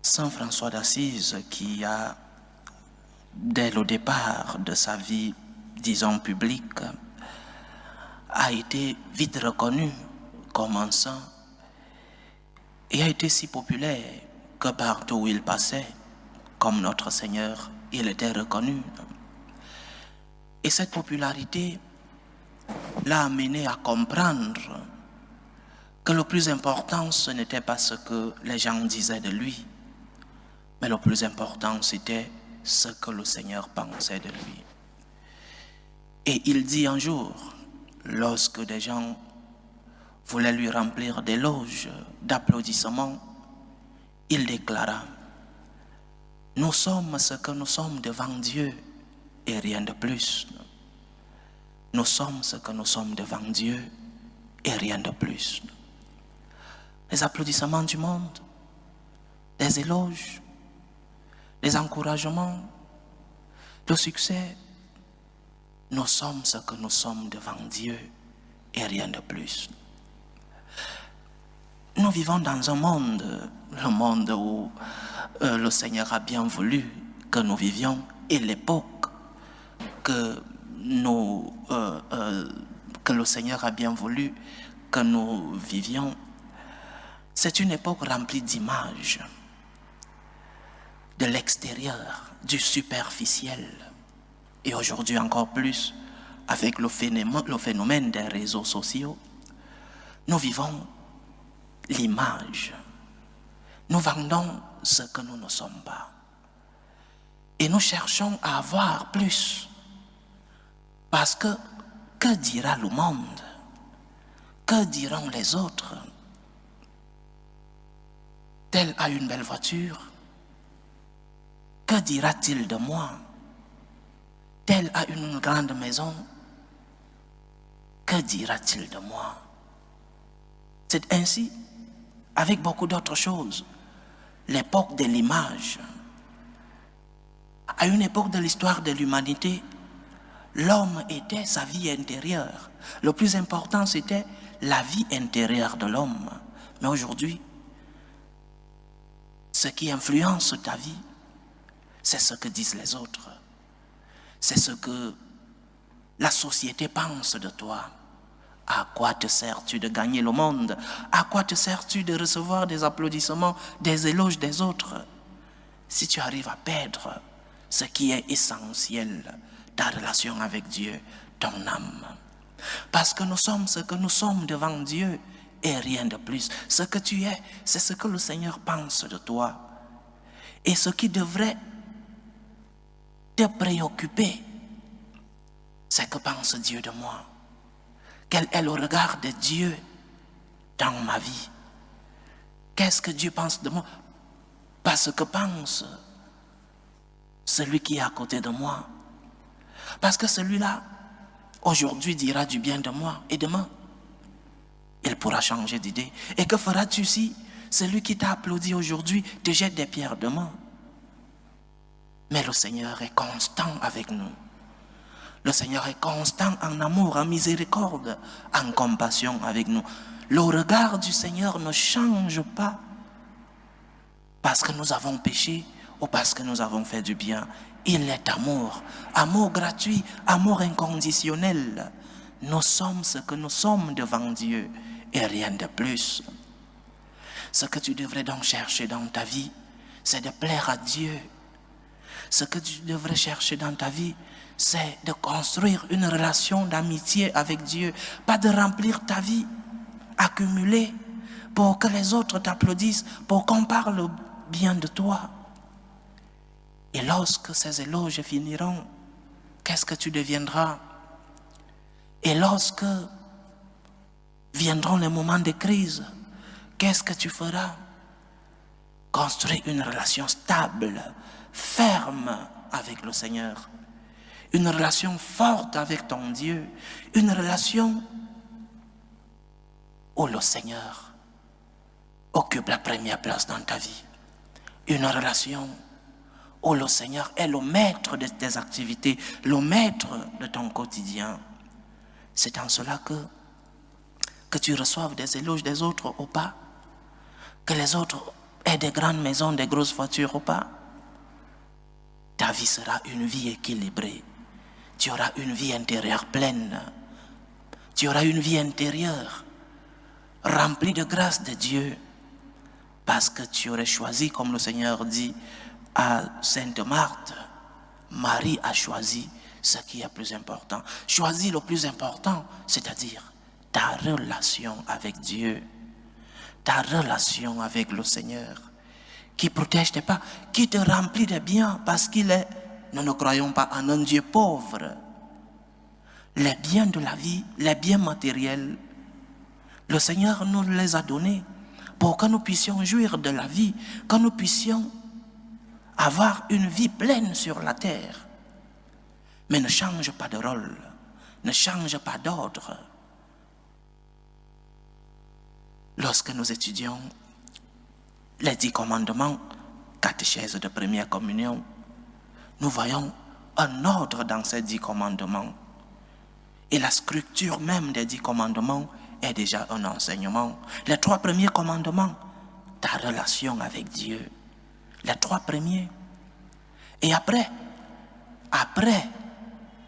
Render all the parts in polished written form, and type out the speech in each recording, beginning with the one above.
Saint François d'Assise, qui a, dès le départ de sa vie, disons publique, a été vite reconnu comme un saint et a été si populaire que partout où il passait, comme notre Seigneur, il était reconnu. Et cette popularité l'a amené à comprendre que le plus important, ce n'était pas ce que les gens disaient de lui, mais le plus important, c'était ce que le Seigneur pensait de lui. Et il dit un jour, lorsque des gens voulaient lui remplir d'éloges, d'applaudissements, il déclara: nous sommes ce que nous sommes devant Dieu et rien de plus. Nous sommes ce que nous sommes devant Dieu et rien de plus. Les applaudissements du monde, les éloges, les encouragements, le succès, nous sommes ce que nous sommes devant Dieu et rien de plus. Nous vivons dans un monde, le monde où le Seigneur a bien voulu que nous vivions, et l'époque que le Seigneur a bien voulu que nous vivions, c'est une époque remplie d'images, de l'extérieur, du superficiel. Et aujourd'hui encore plus, avec le phénomène des réseaux sociaux, nous vivons l'image. Nous vendons ce que nous ne sommes pas. Et nous cherchons à avoir plus. Parce que dira le monde? Que diront les autres? Tel a une belle voiture. Que dira-t-il de moi? Tel a une grande maison. Que dira-t-il de moi? C'est ainsi, avec beaucoup d'autres choses, l'époque de l'image. À une époque de l'histoire de l'humanité, l'homme était sa vie intérieure. Le plus important, c'était la vie intérieure de l'homme. Mais aujourd'hui, ce qui influence ta vie, c'est ce que disent les autres. C'est ce que la société pense de toi. À quoi te sers-tu de gagner le monde? À quoi te sers-tu de recevoir des applaudissements, des éloges des autres, si tu arrives à perdre ce qui est essentiel, ta relation avec Dieu, ton âme? Parce que nous sommes ce que nous sommes devant Dieu et rien de plus. Ce que tu es, c'est ce que le Seigneur pense de toi. Et ce qui devrait te préoccuper, c'est que pense Dieu de moi. Quel est le regard de Dieu dans ma vie? Qu'est-ce que Dieu pense de moi? Parce que pense celui qui est à côté de moi. Parce que celui-là, aujourd'hui, dira du bien de moi, et demain, il pourra changer d'idée. Et que feras-tu si celui qui t'a applaudi aujourd'hui te jette des pierres demain? Mais le Seigneur est constant avec nous. Le Seigneur est constant en amour, en miséricorde, en compassion avec nous. Le regard du Seigneur ne change pas parce que nous avons péché ou parce que nous avons fait du bien. Il est amour, amour gratuit, amour inconditionnel. Nous sommes ce que nous sommes devant Dieu et rien de plus. Ce que tu devrais donc chercher dans ta vie, c'est de plaire à Dieu. Ce que tu devrais chercher dans ta vie, c'est de construire une relation d'amitié avec Dieu, pas de remplir ta vie, accumuler pour que les autres t'applaudissent, pour qu'on parle bien de toi. Et lorsque ces éloges finiront, qu'est-ce que tu deviendras? Et lorsque viendront les moments de crise, qu'est-ce que tu feras? Construire une relation stable, ferme avec le Seigneur. Une relation forte avec ton Dieu. Une relation où le Seigneur occupe la première place dans ta vie. Une relation où le Seigneur est le maître de tes activités, le maître de ton quotidien. C'est en cela que tu reçoives des éloges des autres ou pas. Que les autres ait des grandes maisons, des grosses voitures ou pas. Ta vie sera une vie équilibrée. Tu auras une vie intérieure pleine. Tu auras une vie intérieure remplie de grâce de Dieu. Parce que tu aurais choisi, comme le Seigneur dit à Sainte Marthe, Marie a choisi ce qui est plus important. Choisis le plus important, c'est-à-dire ta relation avec Dieu, ta relation avec le Seigneur, qui protège tes pas, qui te remplit de biens, parce qu'il est, nous ne croyons pas en un Dieu pauvre. Les biens de la vie, les biens matériels, le Seigneur nous les a donnés pour que nous puissions jouir de la vie, que nous puissions avoir une vie pleine sur la terre. Mais ne change pas de rôle, ne change pas d'ordre. Lorsque nous étudions les 10 commandements, catéchèse de première communion, nous voyons un ordre dans ces 10 commandements. Et la structure même des 10 commandements est déjà un enseignement. Les 3 premiers commandements, ta relation avec Dieu. Les 3 premiers. Et après,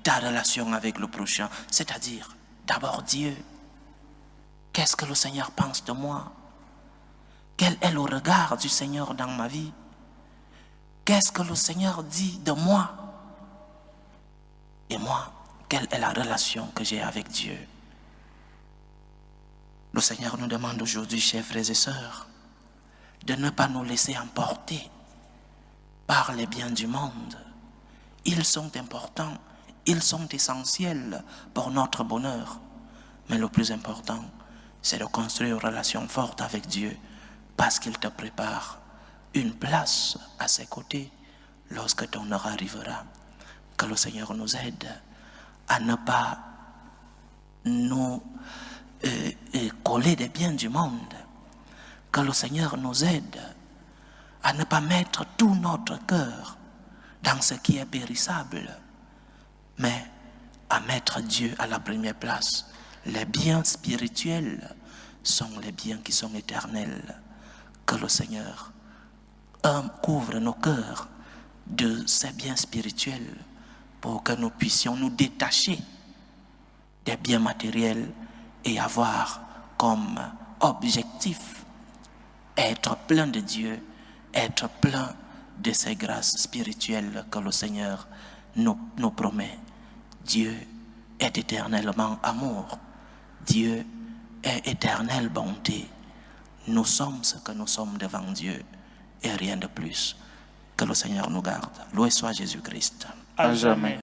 ta relation avec le prochain, c'est-à-dire d'abord Dieu. Qu'est-ce que le Seigneur pense de moi? Quel est le regard du Seigneur dans ma vie? Qu'est-ce que le Seigneur dit de moi? Et moi, quelle est la relation que j'ai avec Dieu? Le Seigneur nous demande aujourd'hui, chers frères et sœurs, de ne pas nous laisser emporter par les biens du monde. Ils sont importants, ils sont essentiels pour notre bonheur. Mais le plus important, c'est de construire une relation forte avec Dieu, parce qu'il te prépare une place à ses côtés lorsque ton heure arrivera. Que le Seigneur nous aide à ne pas nous coller des biens du monde. Que le Seigneur nous aide à ne pas mettre tout notre cœur dans ce qui est périssable, mais à mettre Dieu à la première place. Les biens spirituels sont les biens qui sont éternels. Que le Seigneur couvre nos cœurs de ces biens spirituels pour que nous puissions nous détacher des biens matériels et avoir comme objectif être plein de Dieu, être plein de ces grâces spirituelles que le Seigneur nous promet. Dieu est éternellement amour. Dieu est éternelle bonté. Nous sommes ce que nous sommes devant Dieu et rien de plus. Que le Seigneur nous garde. Loué soit Jésus-Christ. À jamais.